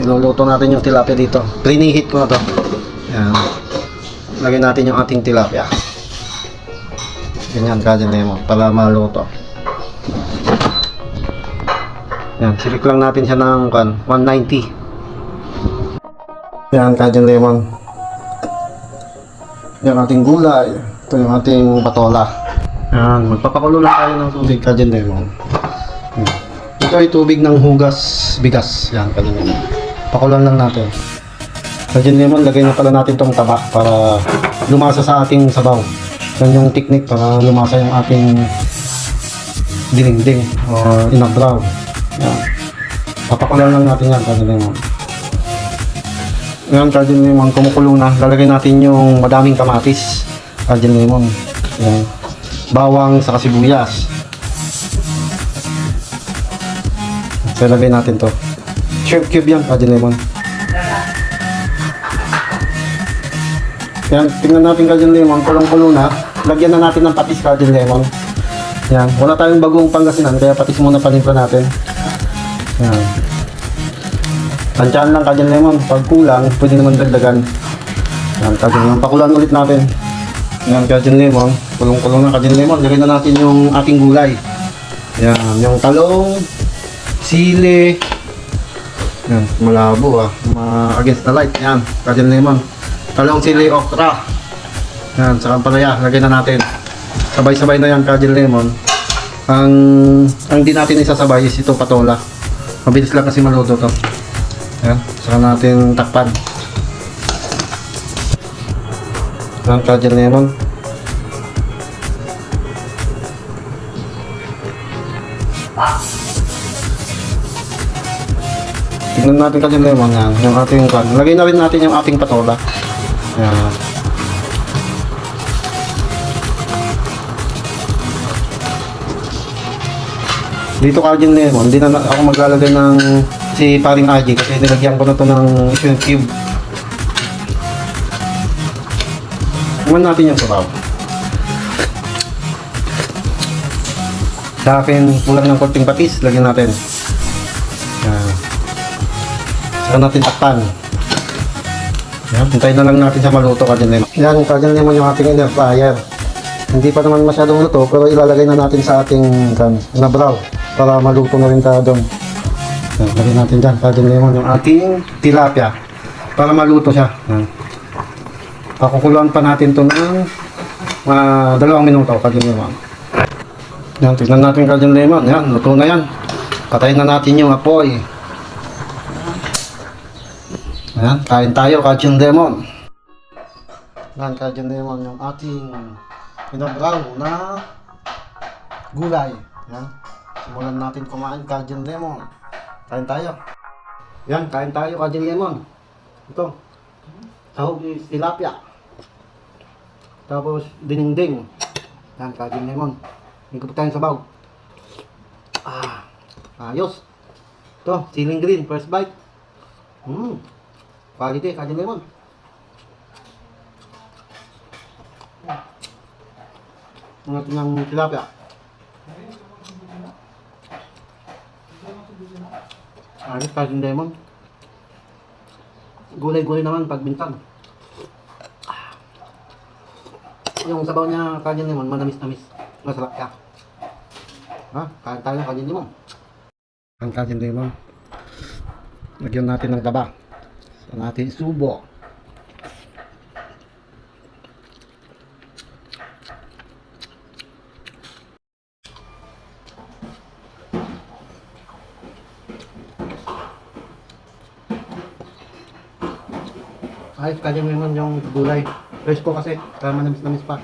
Iluluto natin yung tilapia dito. Pre-heat ko na to. Yan. Lagyan natin yung ating tilapia. Ganyan Kajin Lemon para maluto. Yan, silik lang natin siya ng 190. Yan Kajin Lemon. Yan ating gulay. Ito yung ating patola. Yan, magpapakulo lang tayo ng tubig Kajin Lemon. Yan. Ito ay tubig ng hugas bigas. Yan Kajin Lemon. Pakulan lang natin. Kajin Lemon, lagay na pala natin itong taba para lumasa sa ating sabaw. Yan yung technique para lumasa yung ating dinding o inabraw. Yan. Papakulan lang natin yan, Kajin Lemon. Yan, Kajin Lemon, kumukulo na. Lalagay natin yung madaming kamatis, Kajin Lemon. Yan. Bawang sa sibuyas. So, lagay natin to. Shrimp cube yan, Kajin Lemon. Yan, tingnan natin Kajin Lemon, kulong-kulo na. Lagyan na natin ng patis Kajin Lemon. Yan, wala tayong bagong Pangasinan, kaya patis muna panimpla natin. Yan. Tansyahan lang Kajin Lemon, pag kulang, pwede naman dagdagan. Yan, Kajin Lemon, pakulan ulit natin. Yan, Kajin Lemon, kulong-kulong na Kajin Lemon. Lagyan na natin yung ating gulay. Yan, yung talong, sili. Yan, malabo against the light. Yan, Kajin Lemon. Talong, sili, okra. Yan, sa kampalaya, lagyan na natin. Sabay-sabay na yan, Kajin Lemon. Ang di natin isasabay is ito patola. Mabilis lang kasi maluto to. Yan, saka natin takpan. Yan, Kajin Lemon. Tignan natin Kajin Lemon yan, yung ating kan. Lagay na rin natin yung ating patola. Yan. Dito Kajin Lemon, hindi na ako maglalagay ng si paring Aji kasi nilagyan ko na to ng shrimp cube. Iwan natin yung sabaw. Sa akin, kulang ng konting patis, lagyan natin. Yan. Saka natin takpan. Yan, hintayin na lang natin sa maluto Kajin Lemon. Yan, Kajin Lemon yung ating air fryer. Hindi pa naman masyadong luto, pero ilalagay na natin sa ating nabraw para maluto na rin tayo doon. Yan, lagyan natin dyan, Kajin Lemon, yung ating tilapia para maluto siya. Yan. Pakukuluan pa natin ito ng 2 minuto, Kajin Lemon. Yan, tignan natin Kajin Lemon. Yan, luto na yan. Patayin na natin yung apoy. Ayan, kain tayo Kajin Lemon. Yan, Kajin Lemon, yung ating pinabraw na gulay. Yan, simulan natin kumain Kajin Lemon. Kain tayo. Yan, kain tayo Kajin Lemon. Ito, sahog is tilapia. Tapos dininding. Yan, Kajin Lemon. Higop tayong sabaw. Ayos. Ito, siling green, first bite. Quality, Kajin Lemon. Ang ating ng tilapia. Ayos, Kajin Lemon. Gulay-gulay naman pag bintang. Yung sabaw niya, Kajin Lemon, manamis-namis. Masarap ka. Ha? Kain tayo ng Kajin Lemon. Ang Kajin Lemon. Lagyan natin ng taba. Sa natin subo. Ayos Kajin Lemon yung gulay. Fresh ko kasi, kaya manamis-namis pa.